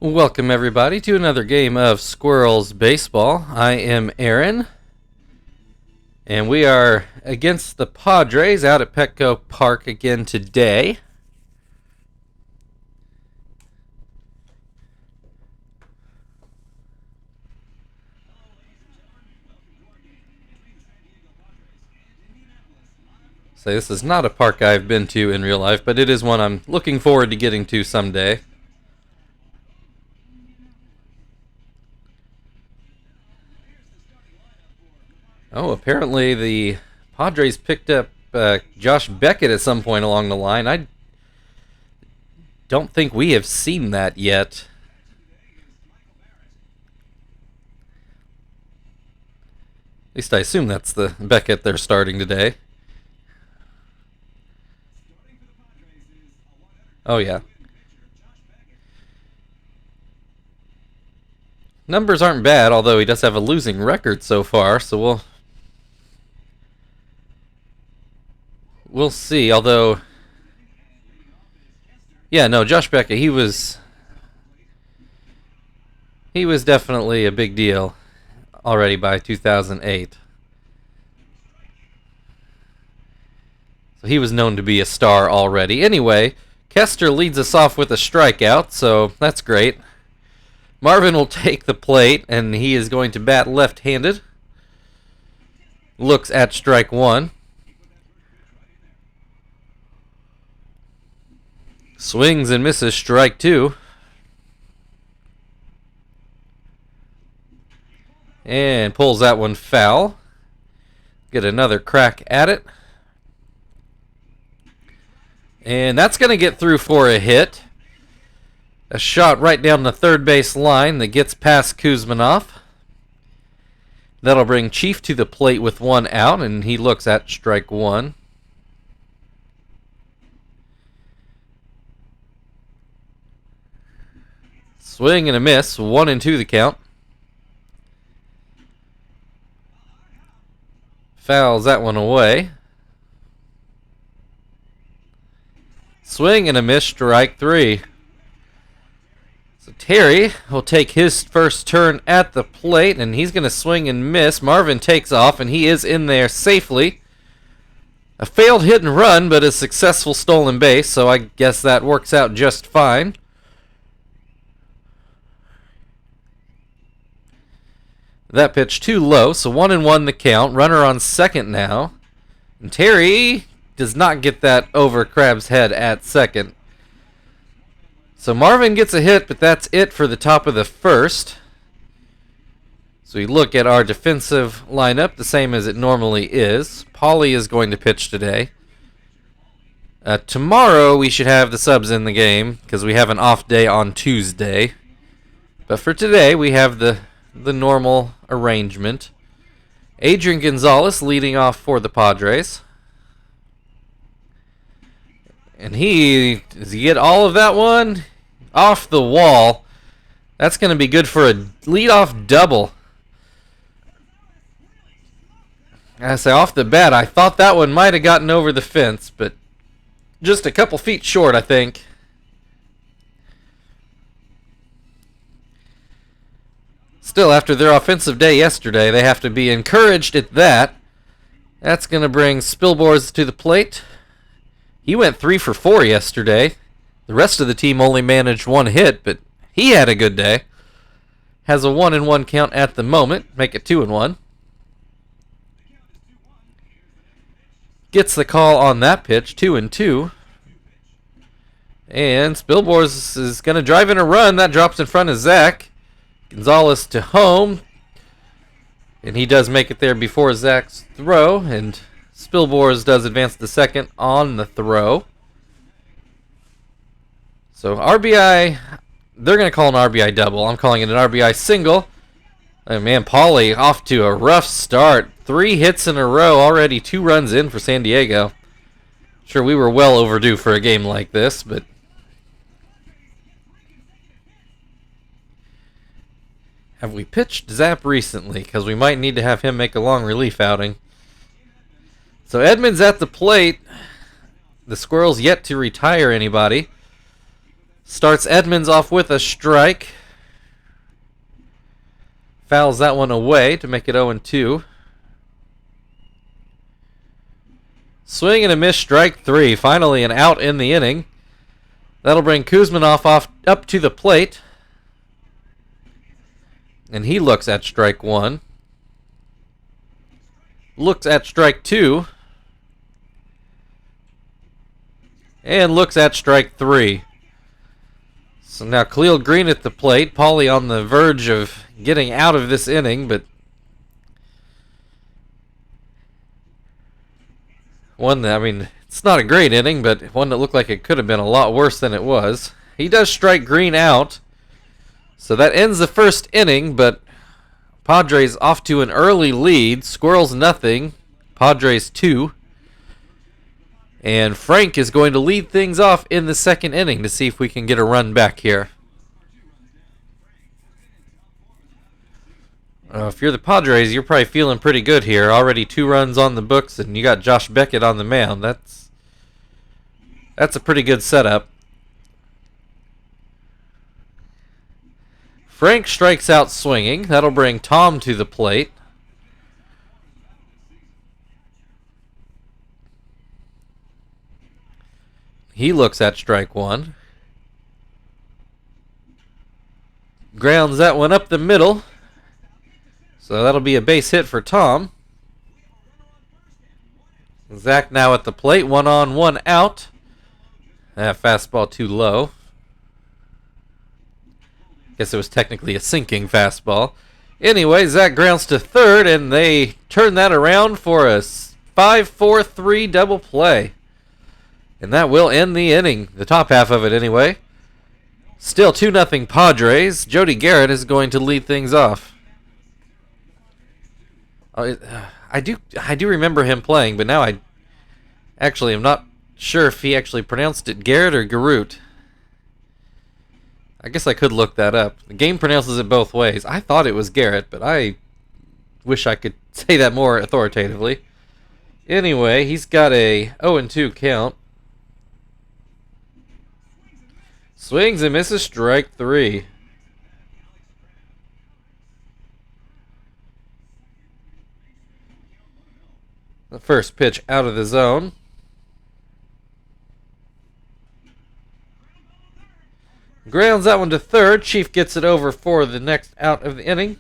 Welcome everybody to another game of Squirrels Baseball. I am Aaron, and we are against the Padres out at Petco Park again today. So this is not a park I've been to in real life, but it is one I'm looking forward to getting to someday. Oh, apparently the Padres picked up Josh Beckett at some point along the line. I don't think we have seen that yet. At least I assume that's the Beckett they're starting today. Oh, yeah. Numbers aren't bad, although he does have a losing record so far, so we'll see. Although, yeah, no, Josh Beckett, he was definitely a big deal already by 2008. So he was known to be a star already. Anyway, Kester leads us off with a strikeout, so that's great. Marvin will take the plate, and he is going to bat left-handed. Looks at strike one. Swings and misses strike two. And pulls that one foul. Get another crack at it. And that's going to get through for a hit. A shot right down the third base line that gets past Kuzmanov. That'll bring Chief to the plate with one out, and he looks at strike one. Swing and a miss, 1-2 the count. Fouls that one away. Swing and a miss, strike three. So Terry will take his first turn at the plate, and he's going to swing and miss. Marvin takes off, and he is in there safely. A failed hit and run, but a successful stolen base, so I guess that works out just fine. That pitch too low, so 1-1 the count. Runner on second now. And Terry does not get that over Crab's head at second. So Marvin gets a hit, but that's it for the top of the first. So we look at our defensive lineup, the same as it normally is. Paulie is going to pitch today. Tomorrow we should have the subs in the game, because we have an off day on Tuesday. But for today, we have the normal arrangement. Adrian Gonzalez leading off for the Padres. And does he get all of that one? Off the wall. That's going to be good for a leadoff double. I say off the bat, I thought that one might have gotten over the fence, but just a couple feet short, I think. Still, after their offensive day yesterday, they have to be encouraged at that. That's going to bring Spilborz to the plate. He went 3 for 4 yesterday. The rest of the team only managed one hit, but he had a good day. Has a 1-1 count at the moment. Make it 2-1. Gets the call on that pitch, 2-2. And Spilborz is going to drive in a run. That drops in front of Zach. Gonzalez to home. And he does make it there before Zach's throw. And Spilborz does advance to second on the throw. So RBI, they're going to call an RBI double. I'm calling it an RBI single. Oh man, Paulie off to a rough start. 3 hits in a row, already 2 runs in for San Diego. Sure, we were well overdue for a game like this, but have we pitched Zap recently? Because we might need to have him make a long relief outing. So Edmonds at the plate. The Squirrels yet to retire anybody. Starts Edmonds off with a strike. Fouls that one away to make it 0-2. Swing and a miss, strike 3. Finally an out in the inning. That'll bring Kuzmanov up to the plate. And he looks at strike 1. Looks at strike 2. And looks at strike 3. So now Khalil Green at the plate. Paulie on the verge of getting out of this inning, but one that, I mean, it's not a great inning, but one that looked like it could have been a lot worse than it was. He does strike Green out. So that ends the first inning, but Padres off to an early lead. Squirrels nothing, Padres 2. And Frank is going to lead things off in the second inning to see if we can get a run back here. If you're the Padres, you're probably feeling pretty good here. Already 2 runs on the books, and you got Josh Beckett on the mound. That's a pretty good setup. Frank strikes out swinging. That'll bring Tom to the plate. He looks at strike 1. Grounds that one up the middle. So that'll be a base hit for Tom. Zach now at the plate. 1 on, 1 out. That fastball too low. Guess it was technically a sinking fastball. Anyway, Zach grounds to third, and they turn that around for a 5-4-3 double play. And that will end the inning, the top half of it anyway. Still 2-0 Padres. Jody Garrett is going to lead things off. I do remember him playing, but now I actually am not sure if he actually pronounced it Garrett or Garrett. I guess I could look that up. The game pronounces it both ways. I thought it was Garrett, but I wish I could say that more authoritatively. Anyway, he's got a 0-2 count. Swings and misses, strike 3. The first pitch out of the zone. Grounds that one to third. Chief gets it over for the next out of the inning.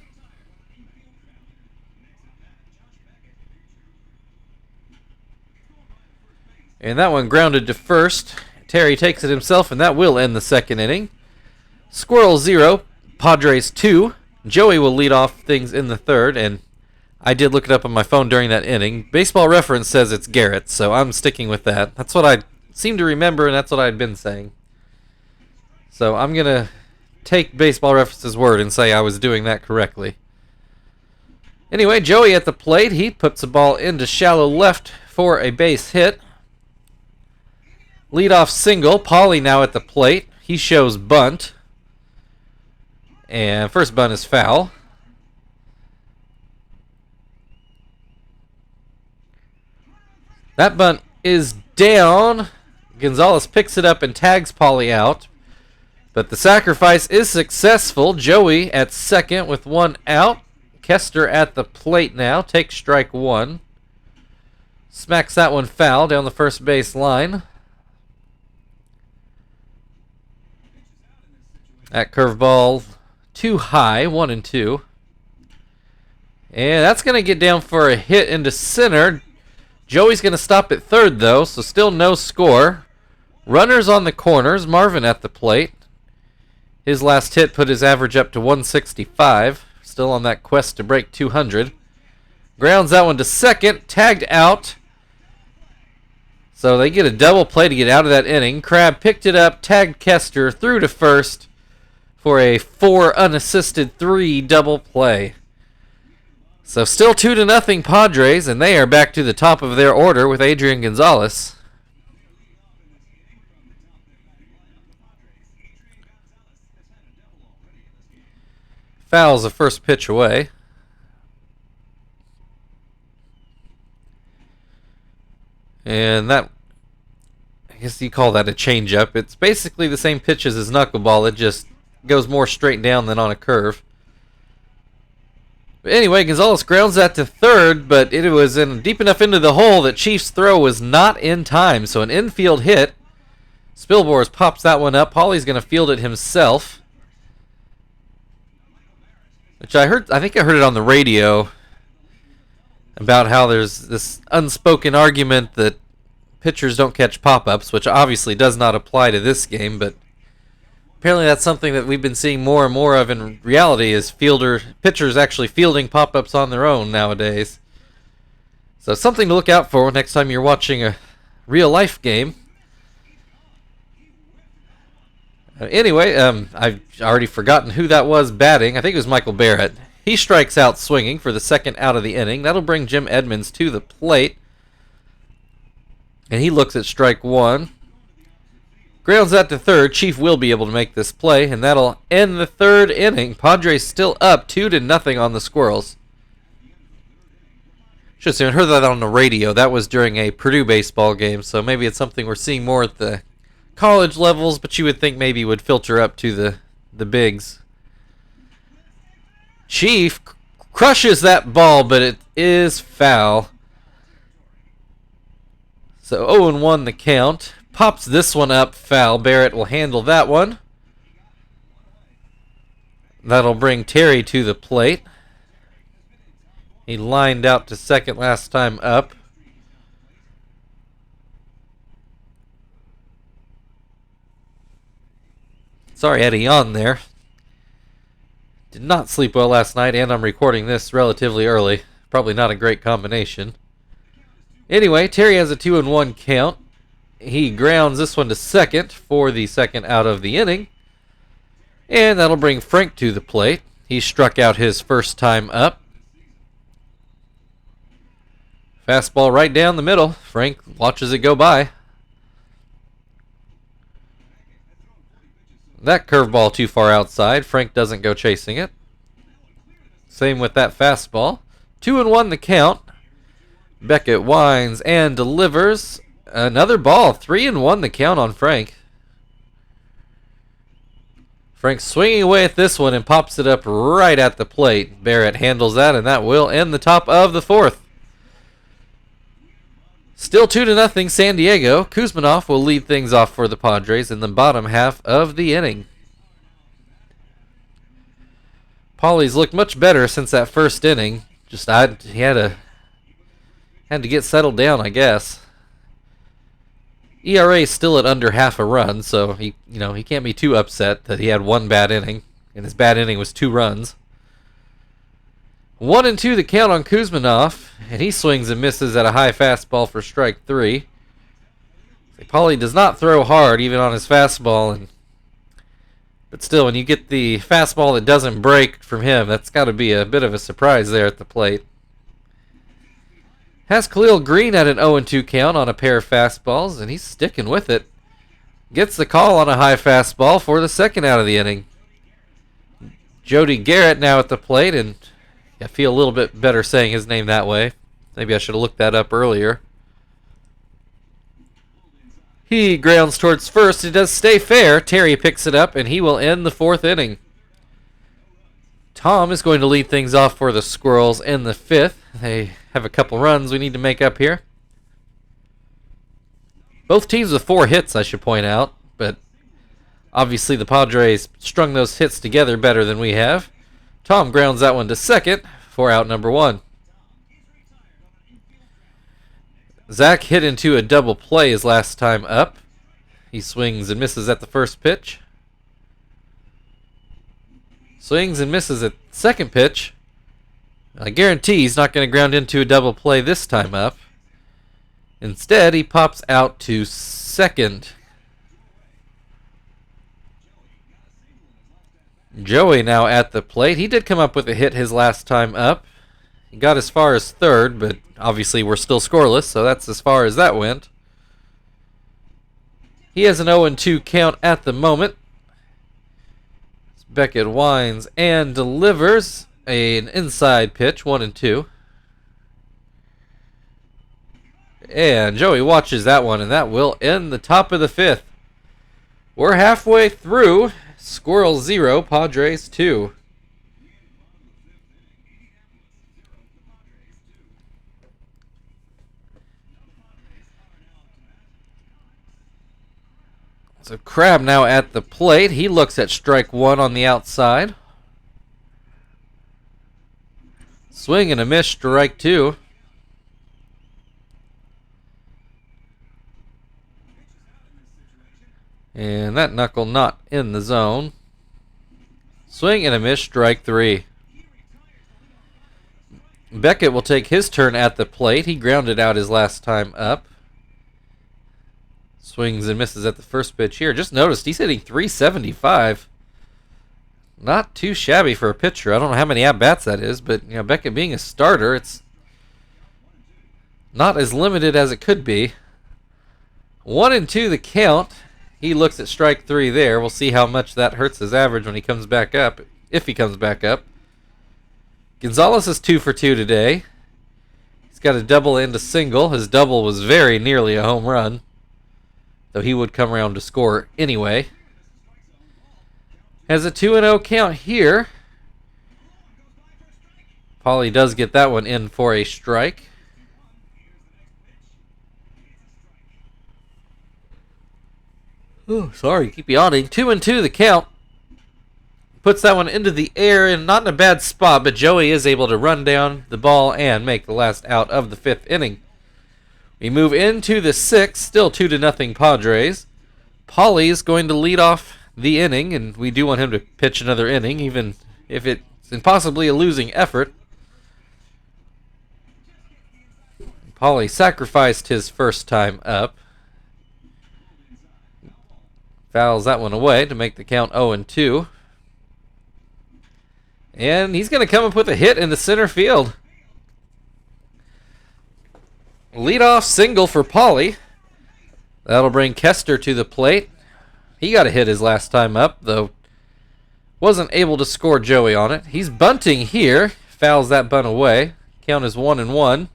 And that one grounded to first. Terry takes it himself, and that will end the second inning. Squirrels 0, Padres 2. Joey will lead off things in the third, and I did look it up on my phone during that inning. Baseball Reference says it's Garrett, so I'm sticking with that. That's what I seem to remember, and that's what I'd been saying. So I'm going to take Baseball Reference's word and say I was doing that correctly. Anyway, Joey at the plate. He puts the ball into shallow left for a base hit. Leadoff single. Paulie now at the plate. He shows bunt. And first bunt is foul. That bunt is down. Gonzalez picks it up and tags Paulie out. But the sacrifice is successful. Joey at second with 1 out. Kester at the plate now. Takes strike 1. Smacks that one foul down the first base line. That curveball too high, 1-2. And that's going to get down for a hit into center. Joey's going to stop at third, though, so still no score. Runners on the corners. Marvin at the plate. His last hit put his average up to 165. Still on that quest to break 200. Grounds that one to second. Tagged out. So they get a double play to get out of that inning. Crabb picked it up, tagged Kester, threw to first for a 4 unassisted 3 double play. So still 2-0 Padres, and they are back to the top of their order with Adrian Gonzalez. Fouls the first pitch away. And that guess you call that a changeup. It's basically the same pitch as his knuckleball. It just goes more straight down than on a curve. But anyway, Gonzalez grounds that to third, but it was deep enough into the hole that Chief's throw was not in time. So an infield hit. Spilborz pops that one up. Pauly's going to field it himself. Which I think I heard it on the radio about how there's this unspoken argument that pitchers don't catch pop-ups, which obviously does not apply to this game, but apparently that's something that we've been seeing more and more of in reality is pitchers actually fielding pop-ups on their own nowadays. So something to look out for next time you're watching a real-life game. Anyway, I've already forgotten who that was batting. I think it was Michael Barrett. He strikes out swinging for the second out of the inning. That'll bring Jim Edmonds to the plate. And he looks at strike one. Grounds that to third. Chief will be able to make this play, and that'll end the third inning. Padres still up 2-0 on the Squirrels. Should have heard that on the radio. That was during a Purdue baseball game, so maybe it's something we're seeing more at the college levels, but you would think maybe would filter up to the bigs. Chief crushes that ball, but it is foul. So 0-1 the count. Pops this one up, foul. Barrett will handle that one. That'll bring Terry to the plate. He lined out to second last time up. Sorry, I had a yawn there. Did not sleep well last night, and I'm recording this relatively early. Probably not a great combination. Anyway, Terry has a 2-1 count. He grounds this one to second for the second out of the inning. And that'll bring Frank to the plate. He struck out his first time up. Fastball right down the middle. Frank watches it go by. That curveball too far outside. Frank doesn't go chasing it. Same with that fastball. 2-1 the count. Beckett winds and delivers. Another ball. 3-1 the count on Frank. Frank swinging away at this one and pops it up right at the plate. Barrett handles that, and that will end the top of the fourth. Still 2-0 San Diego. Kuzminoff will lead things off for the Padres in the bottom half of the inning. Pauly's looked much better since that first inning. He had to get settled down, I guess. ERA is still at under half a run, so he can't be too upset that he had one bad inning, and his bad inning was 2 runs. 1-2 the count on Kuzminoff, and he swings and misses at a high fastball for strike 3. Pauly does not throw hard, even on his fastball, but still, when you get the fastball that doesn't break from him, that's got to be a bit of a surprise there at the plate. Has Khalil Green at an 0-2 count on a pair of fastballs, and he's sticking with it. Gets the call on a high fastball for the second out of the inning. Jody Garrett now at the plate, and I feel a little bit better saying his name that way. Maybe I should have looked that up earlier. He grounds towards first. It does stay fair. Terry picks it up, and he will end the fourth inning. Tom is going to lead things off for the Squirrels in the fifth. They have a couple runs we need to make up here. Both teams with 4 hits, I should point out, but obviously the Padres strung those hits together better than we have. Tom grounds that one to second for out number 1. Zach hit into a double play his last time up. He swings and misses at the first pitch. Swings and misses at second pitch. I guarantee he's not going to ground into a double play this time up. Instead, he pops out to second. Joey now at the plate. He did come up with a hit his last time up. He got as far as third, but obviously we're still scoreless, so that's as far as that went. He has an 0-2 count at the moment. Beckett winds and delivers an inside pitch, 1-2. And Joey watches that one, and that will end the top of the 5th. We're halfway through. Squirrels 0, Padres 2. So Crab now at the plate. He looks at strike 1 on the outside. Swing and a miss, strike 2. And that knuckle not in the zone. Swing and a miss, strike 3. Beckett will take his turn at the plate. He grounded out his last time up. Swings and misses at the first pitch here. Just noticed he's hitting 375. Not too shabby for a pitcher. I don't know how many at-bats that is, but Beckett being a starter, it's not as limited as it could be. 1-2 the count. He looks at strike 3 there. We'll see how much that hurts his average when he comes back up, if he comes back up. Gonzalez is 2 for 2 today. He's got a double and a single. His double was very nearly a home run, though he would come around to score anyway. Has a 2-0 count here. Pauly does get that one in for a strike. Oh, sorry, keep yawning. 2-2 the count. Puts that one into the air and not in a bad spot, but Joey is able to run down the ball and make the last out of the 5th inning. We move into the 6th, still 2-0 Padres. Pauly is going to lead off the inning, and we do want him to pitch another inning, even if it's impossibly a losing effort. Pauly sacrificed his first time up. Fouls that one away to make the count 0-2. And he's going to come up with a hit in the center field. Leadoff single for Pauly. That'll bring Kester to the plate. He got a hit his last time up, though wasn't able to score Joey on it. He's bunting here. Fouls that bunt away. Count is 1-1.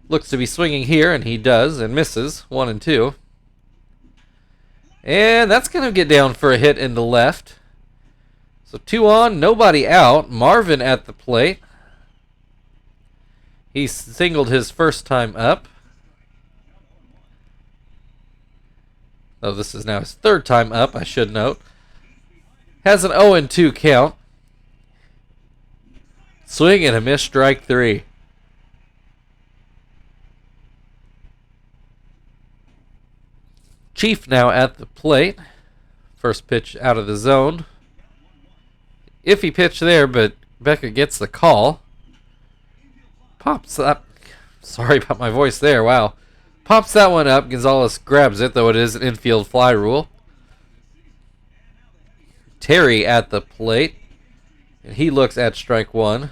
Looks to be swinging here, and he does, and misses. 1-2. And that's going to get down for a hit into left. So 2 on, nobody out. Marvin at the plate. He singled his first time up. Oh, this is now his 3rd time up, I should note. Has an 0-2 count. Swing and a miss, strike 3. Chief now at the plate. First pitch out of the zone. Iffy pitch there, but Beckett gets the call. Pops up. Sorry about my voice there. Wow. Pops that one up. Gonzalez grabs it, though it is an infield fly rule. Terry at the plate. And he looks at strike 1.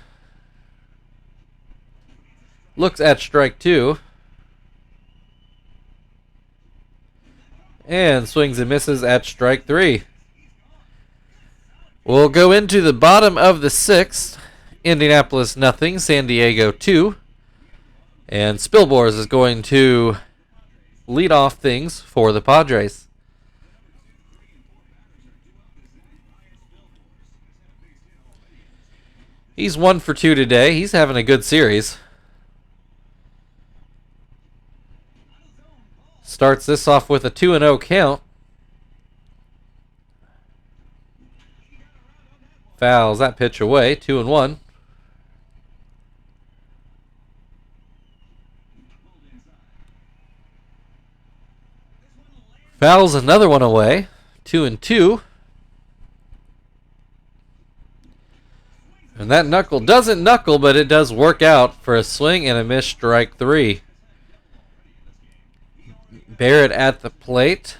Looks at strike 2. And swings and misses at strike 3. We'll go into the bottom of the 6th. Indianapolis 0, San Diego 2. And Spilbors is going to lead off things for the Padres. He's 1 for 2 today. He's having a good series. Starts this off with a 2-0 count. Fouls that pitch away. 2-1. Fouls another one away. 2-2. And that knuckle doesn't knuckle, but it does work out for a swing and a miss, strike 3. Barrett at the plate.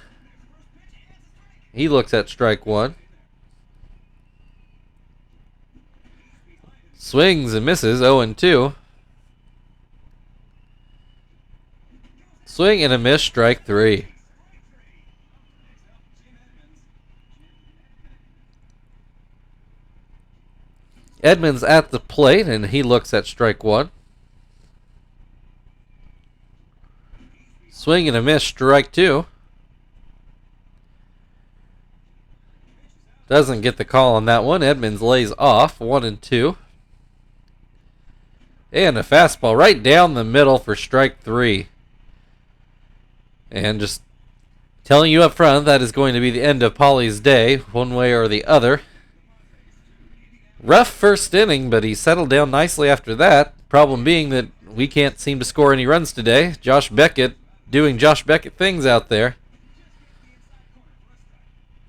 He looks at strike 1. Swings and misses, 0-2. Swing and a miss, strike 3. Edmonds at the plate, and he looks at strike 1. Swing and a miss, strike 2. Doesn't get the call on that one. Edmonds lays off, 1-2. And a fastball right down the middle for strike 3. And just telling you up front, that is going to be the end of Paulie's day, one way or the other. Rough first inning, but he settled down nicely after that. Problem being that we can't seem to score any runs today. Josh Beckett doing Josh Beckett things out there.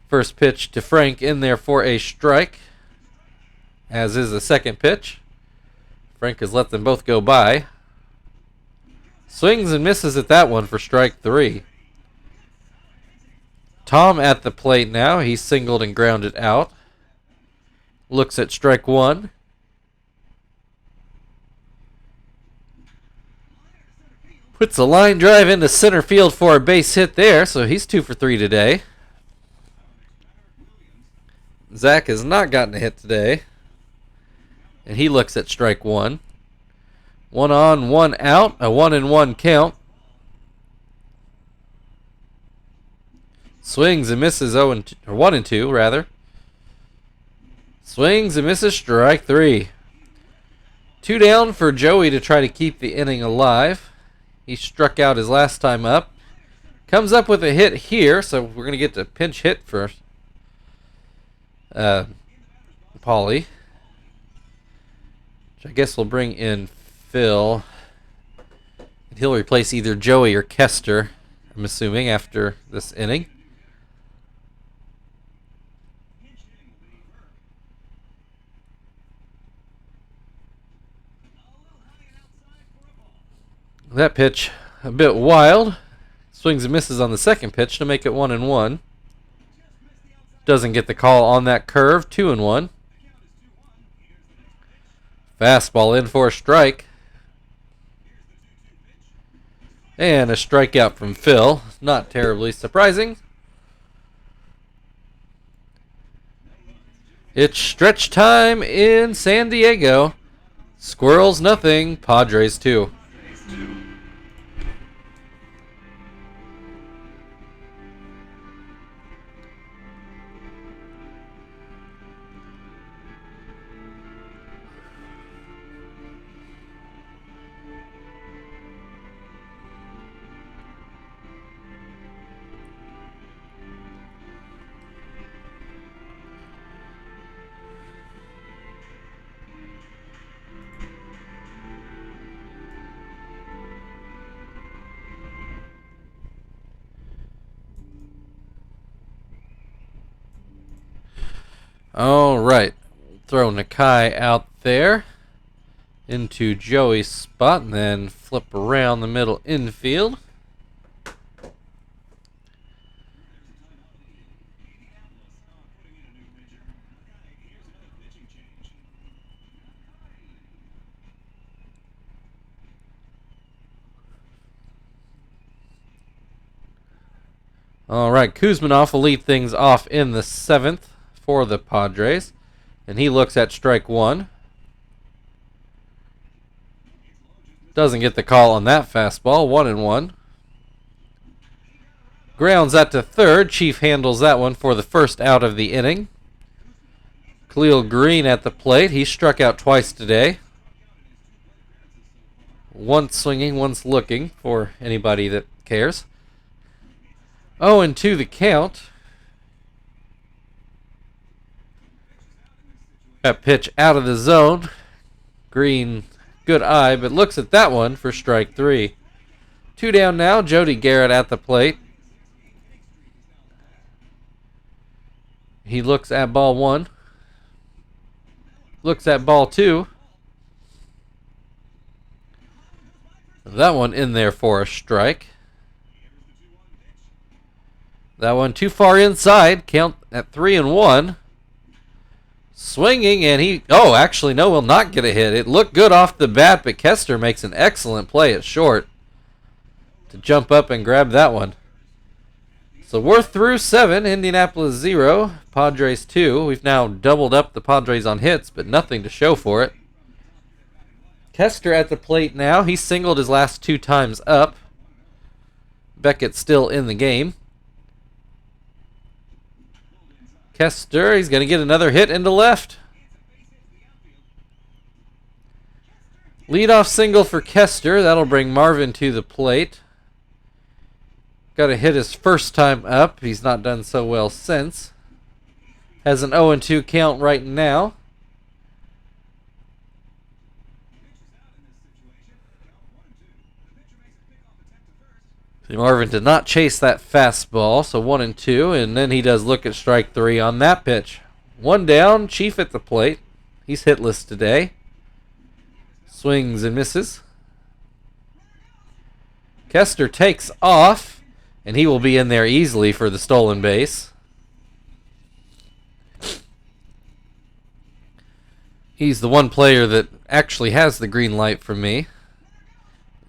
First pitch to Frank in there for a strike, as is the second pitch. Frank has let them both go by. Swings and misses at that one for strike 3. Tom at the plate now. He's singled and grounded out. Looks at strike 1. Puts a line drive into center field for a base hit there, so he's 2 for 3 today. Zach has not gotten a hit today. And he looks at strike 1. 1 on, 1 out, a 1-1 count. Swings and misses 1-2 rather. Swings and misses, strike 3. 2 down for Joey to try to keep the inning alive. He struck out his last time up. Comes up with a hit here, so we're going to get to pinch hit for Paulie. Which I guess we'll bring in Phil. He'll replace either Joey or Kester, I'm assuming, after this inning. That pitch a bit wild. Swings and misses on the second pitch to make it 1-1. Doesn't get the call on that curve. 2-1. Fastball in for a strike. And a strikeout from Phil. Not terribly surprising. It's stretch time in San Diego. Squirrels nothing, Padres 2. All right, throw Nakai out there into Joey's spot and then flip around the middle infield. All right, Kuzmanov will lead things off in the 7th for the Padres, and he looks at strike 1. Doesn't get the call on that fastball. 1-1. Grounds that to third. Chief handles that one for the first out of the inning. Khalil Green at the plate. He struck out twice today. Once swinging, once looking, for anybody that cares. 0-2 the count. That pitch out of the zone. Green, good eye, but looks at that one for strike 3. 2 down now. Jody Garrett at the plate. He looks at ball 1. Looks at ball 2. That one in there for a strike. That one too far inside. Count at 3-1. Swinging, and actually, no, will not get a hit. It looked good off the bat, but Kester makes an excellent play at short to jump up and grab that one. So we're through 7, Indianapolis 0, Padres 2. We've now doubled up the Padres on hits, but nothing to show for it. Kester at the plate now. He singled his last 2 times up. Beckett still in the game. Kester, he's going to get another hit into left. Leadoff single for Kester. That'll bring Marvin to the plate. Got to hit his first time up. He's not done so well since. Has an 0-2 count right now. See, Marvin did not chase that fastball, so 1-2, and then he does look at strike 3 on that pitch. 1 down, Chief at the plate. He's hitless today. Swings and misses. Kester takes off, and he will be in there easily for the stolen base. He's the one player that actually has the green light from me.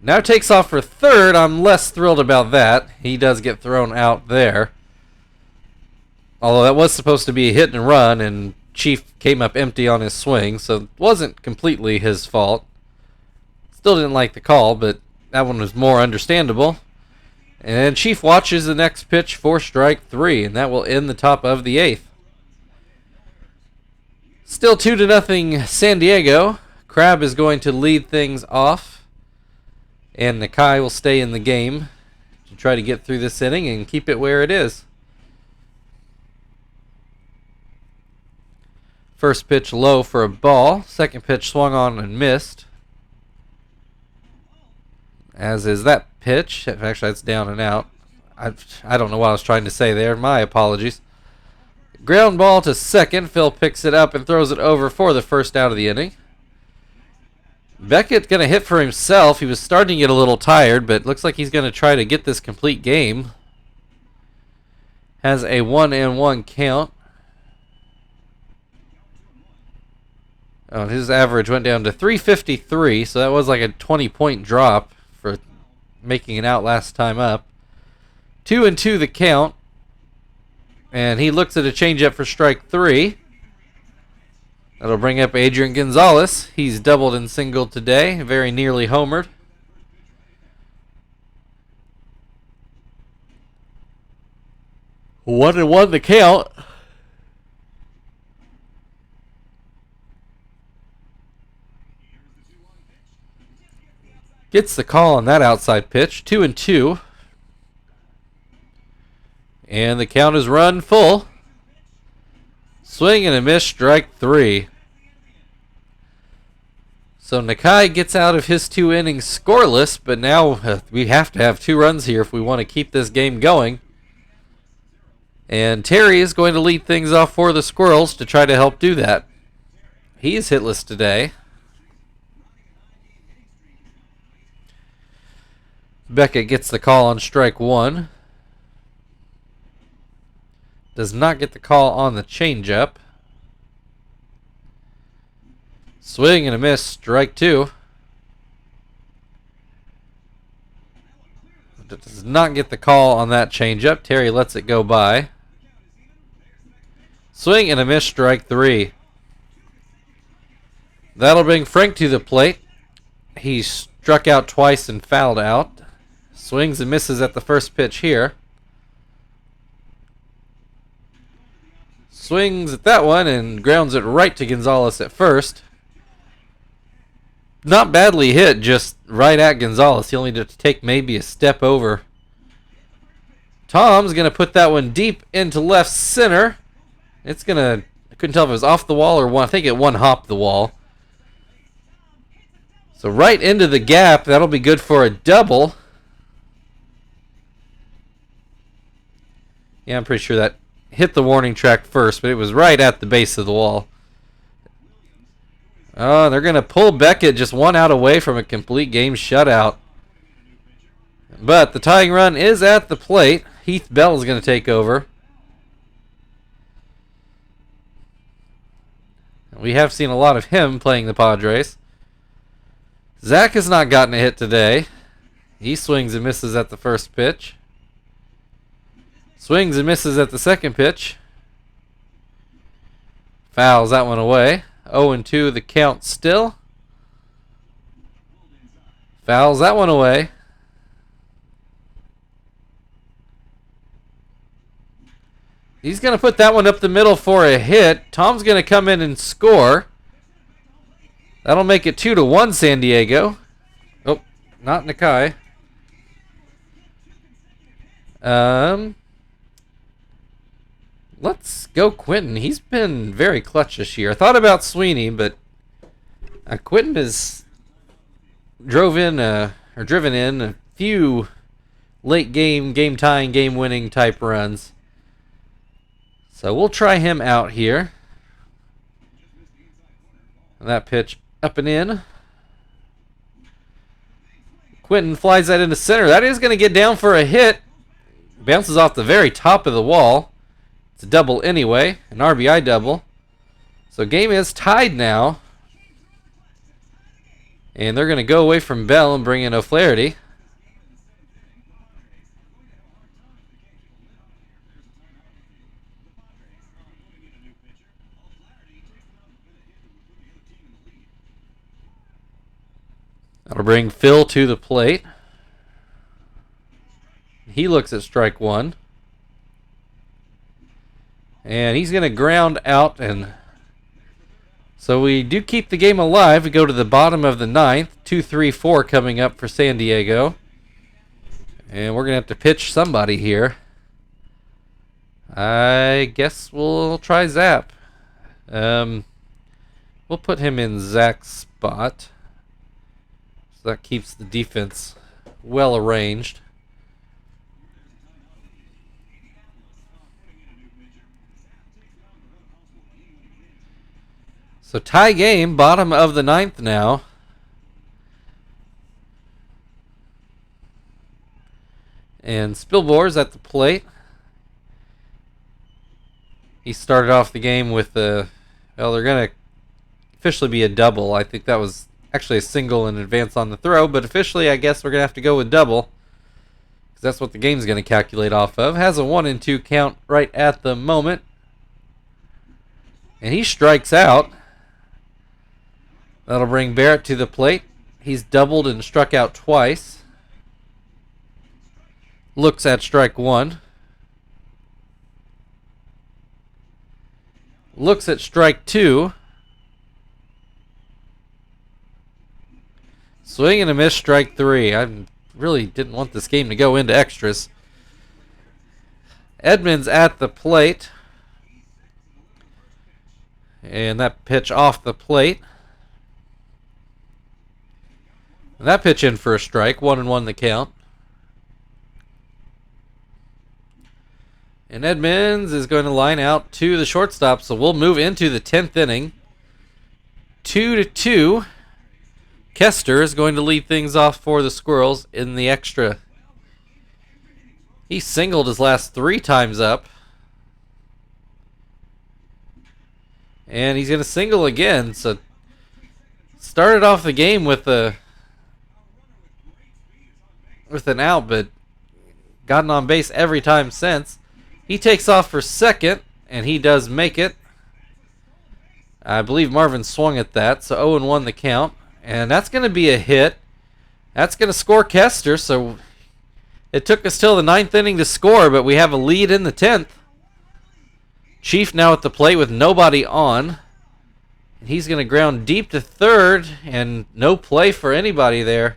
Now takes off for third. I'm less thrilled about that. He does get thrown out there. Although that was supposed to be a hit and run, and Chief came up empty on his swing, so it wasn't completely his fault. Still didn't like the call, but that one was more understandable. And Chief watches the next pitch for strike 3, and that will end the top of the 8th. Still 2-0 San Diego. Crab is going to lead things off, and Nakai will stay in the game to try to get through this inning and keep it where it is. First pitch low for a ball. Second pitch swung on and missed. As is that pitch. Actually, that's down and out. I don't know what I was trying to say there. My apologies. Ground ball to second. Phil picks it up and throws it over for the first out of the inning. Beckett going to hit for himself. He was starting to get a little tired, but looks like he's going to try to get this complete game. Has a 1-1 count. Oh, his average went down to 353, so that was like a 20-point drop for making it out last time up. 2-2 the count. And he looks at a changeup for strike 3. That'll bring up Adrian Gonzalez. He's doubled and singled today, very nearly homered. One and one the count. Gets the call on that outside pitch. 2-2. And the count is run full. Swing and a miss, strike 3. So Nakai gets out of his 2 innings scoreless, but now we have to have 2 runs here if we want to keep this game going. And Terry is going to lead things off for the Squirrels to try to help do that. He is hitless today. Beckett gets the call on strike 1. Does not get the call on the changeup. Swing and a miss, strike 2. Does not get the call on that changeup. Terry lets it go by. Swing and a miss, strike 3. That'll bring Frank to the plate. He struck out twice and fouled out. Swings and misses at the first pitch here. Swings at that one and grounds it right to Gonzalez at first. Not badly hit, just right at Gonzalez. He only had to take maybe a step over. Tom's going to put that one deep into left center. It's going to, I couldn't tell if it was off the wall or one. I think it one-hopped the wall. So right into the gap. That'll be good for a double. Yeah, I'm pretty sure that hit the warning track first, but it was right at the base of the wall. Oh, they're going to pull Beckett just 1 out away from a complete game shutout. But the tying run is at the plate. Heath Bell is going to take over. We have seen a lot of him playing the Padres. Zach has not gotten a hit today. He swings and misses at the first pitch. Swings and misses at the second pitch. Fouls that one away. 0-2 the count still. Fouls that one away. He's going to put that one up the middle for a hit. Tom's going to come in and score. That'll make it 2-1 San Diego. Oh, not Nakai. Let's go Quentin. He's been very clutch this year. I thought about Sweeney, but Quentin has driven in a few late game tying, game winning type runs. So we'll try him out here. And that pitch up and in. Quentin flies that into center. That is going to get down for a hit. Bounces off the very top of the wall. It's a double anyway, an RBI double. So game is tied now. And they're going to go away from Bell and bring in O'Flaherty. That'll bring Phil to the plate. He looks at strike one. And he's going to ground out, and so we do keep the game alive. We go to the bottom of the ninth. 2-3-4 coming up for San Diego. And we're going to have to pitch somebody here. I guess we'll try Zap. We'll put him in Zach's spot. So that keeps the defense well arranged. So tie game, bottom of the ninth now. And Spilbor's at the plate. He started off the game with well, they're going to officially be a double. I think that was actually a single in advance on the throw, but officially I guess we're going to have to go with double, because that's what the game's going to calculate off of. Has a 1-2 count right at the moment. And he strikes out. That'll bring Barrett to the plate. He's doubled and struck out twice. Looks at strike one. Looks at strike two. Swing and a miss, strike three. I really didn't want this game to go into extras. Edmonds at the plate. And that pitch off the plate. And that pitch in for a strike. 1-1 the count. And Edmonds is going to line out to the shortstop, so we'll move into the 10th inning. 2-2. Kester is going to lead things off for the Squirrels in the extra. He singled his last 3 times up. And he's going to single again. So started off the game with an out, but gotten on base every time since. He takes off for second, and he does make it. I believe Marvin swung at that, so 0-1 the count. And that's going to be a hit. That's going to score Kester, so it took us till the 9th inning to score, but we have a lead in the 10th. Chief now at the plate with nobody on. He's going to ground deep to third, and no play for anybody there.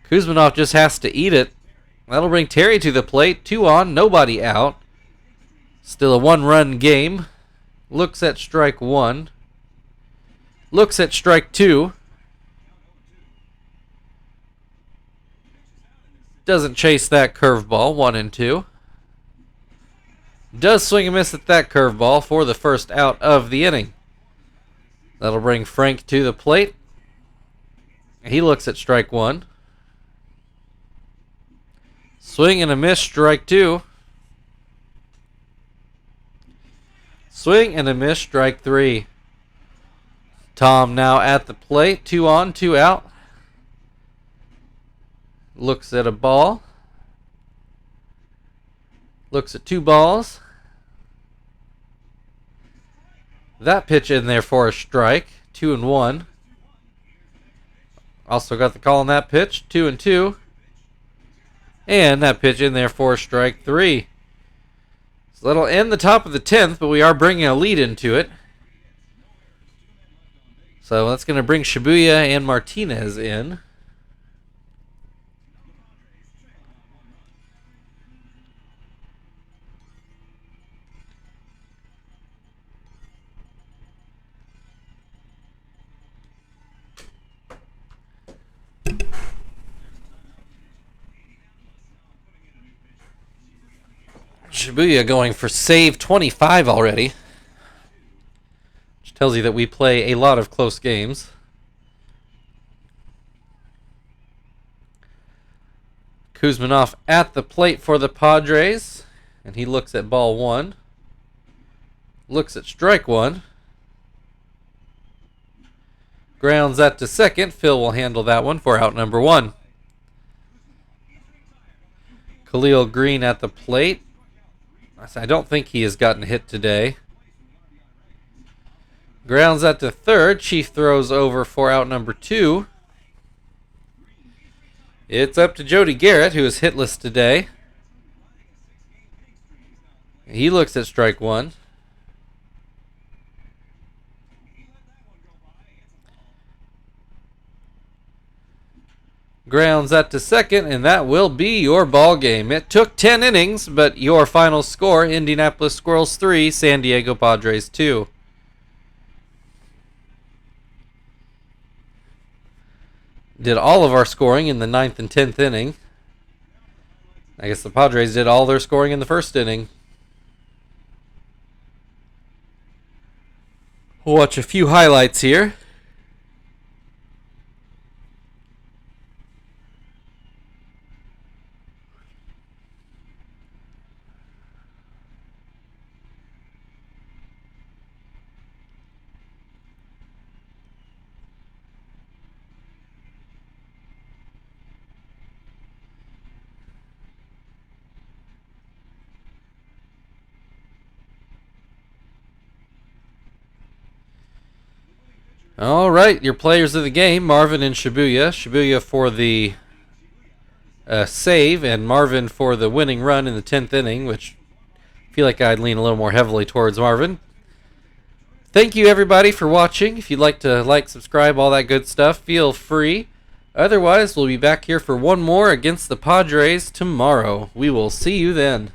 Kuzmanov just has to eat it. That'll bring Terry to the plate. 2 on, nobody out. Still a 1-run game. Looks at strike 1. Looks at strike 2. Doesn't chase that curveball. 1-2. Does swing and miss at that curveball for the first out of the inning. That'll bring Frank to the plate. He looks at strike 1. Swing and a miss, strike 2. Swing and a miss, strike 3. Tom now at the plate. 2 on, 2 out. Looks at a ball. Looks at 2 balls. That pitch in there for a strike. 2-1. Also got the call on that pitch. 2-2. And that pitch in there for strike 3. So that'll end the top of the 10th, but we are bringing a lead into it. So that's going to bring Shibuya and Martinez in. Shibuya going for save 25 already. Which tells you that we play a lot of close games. Kuzmanov at the plate for the Padres. And he looks at ball one. Looks at strike one. Grounds that to second. Phil will handle that one for out number one. Khalil Green at the plate. I don't think he has gotten hit today. Grounds that to third. Chief throws over for out number two. It's up to Jody Garrett, who is hitless today. He looks at strike one. Grounds that to second, and that will be your ball game. It took 10 innings, but your final score, Indianapolis Squirrels 3, San Diego Padres 2. Did all of our scoring in the 9th and 10th inning. I guess the Padres did all their scoring in the first inning. We'll watch a few highlights here. All right, your players of the game, Marvin and Shibuya. Shibuya for the save, and Marvin for the winning run in the 10th inning, which I feel like I'd lean a little more heavily towards Marvin. Thank you, everybody, for watching. If you'd like to like, subscribe, all that good stuff, feel free. Otherwise, we'll be back here for one more against the Padres tomorrow. We will see you then.